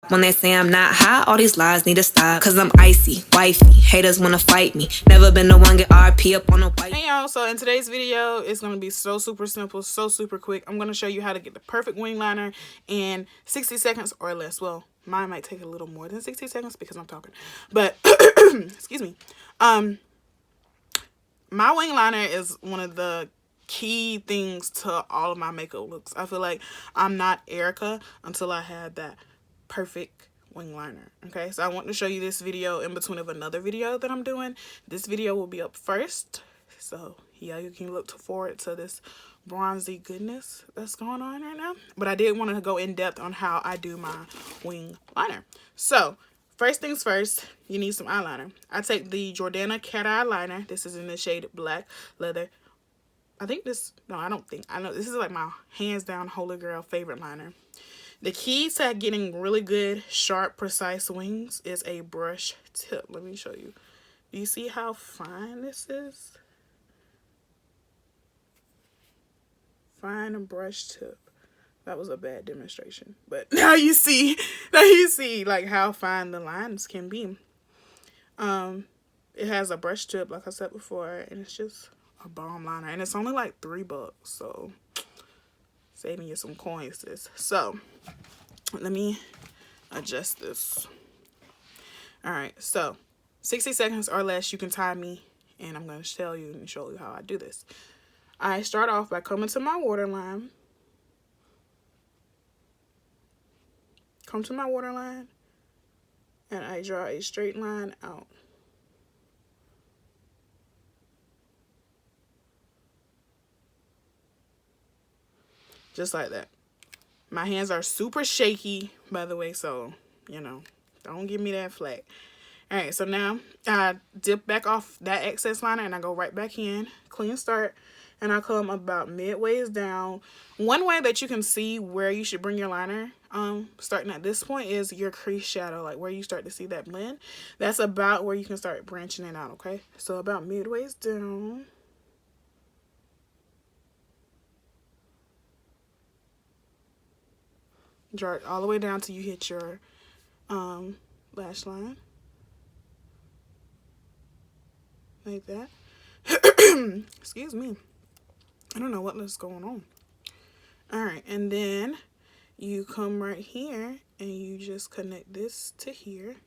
When they say I'm not hot, all these lies need to stop. Cause I'm icy, wifey, haters wanna fight me. Never been the one get RP up on a white. Hey y'all, so in today's video, it's gonna be so super simple, so super quick. I'm gonna show you how to get the perfect wing liner in 60 seconds or less. Well, mine might take a little more than 60 seconds because I'm talking. But, excuse me. My wing liner is one of the key things to all of my makeup looks. I feel like I'm not Erica until I have that perfect wing liner. Okay, so I want to show you this video in between of another video that I'm doing. This video will be up first, so yeah, you can look forward to this bronzy goodness that's going on right now. But I did want to go in depth on how I do my wing liner. So first things first, you need some eyeliner. I take the Jordana cat eyeliner. This is in the shade Black Leather. I think this, no, I don't think, I know this is like my hands down holy grail favorite liner. The key to getting really good, sharp, precise wings is a brush tip. Let me show you. Do you see how fine this is? Fine brush tip. That was a bad demonstration, but now you see like how fine the lines can be. It has a brush tip, like I said before, and it's just a bomb liner, and it's only like $3, so saving you some coins, sis. So let me adjust this. All right, so 60 seconds or less, you can time me, and I'm going to tell you and show you how I do this. I start off by coming to my waterline. Come to my waterline, and I draw a straight line out. Just like that. My hands are super shaky, by the way, so, you know, don't give me that flack. All right, so now I dip back off that excess liner, and I go right back in. Clean start, and I come about midways down. One way that you can see where you should bring your liner, starting at this point, is your crease shadow, like where you start to see that blend. That's about where you can start branching it out, okay? So about midways down. Draw it all the way down till you hit your lash line. Like that. Excuse me. I don't know what is going on. Alright, and then you come right here and you just connect this to here.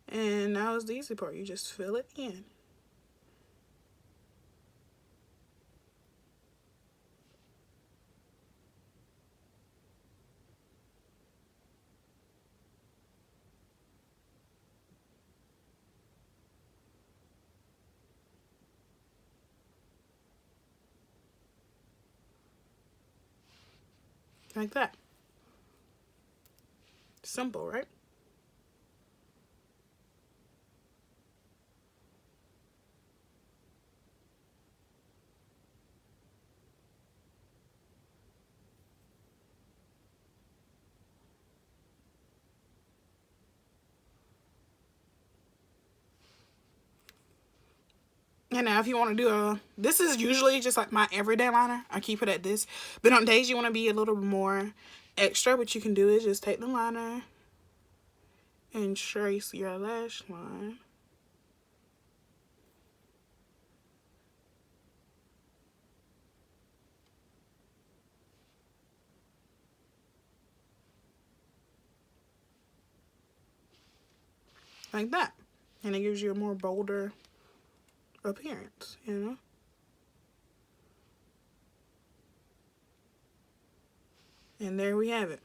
And now is the easy part. You just fill it in. Like that. Simple, right? And now if you want to do this is usually just like my everyday liner. I keep it at this. But on days you want to be a little more extra, what you can do is just take the liner and trace your lash line. Like that. And it gives you a more bolder appearance, you know? And there we have it.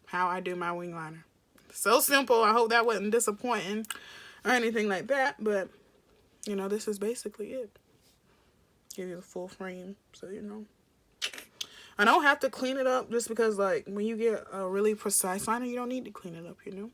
How I do my wing liner. So simple. I hope that wasn't disappointing or anything like that, but you know, this is basically it. Give you the full frame, so you know. I don't have to clean it up just because, like, when you get a really precise liner, you don't need to clean it up, you know?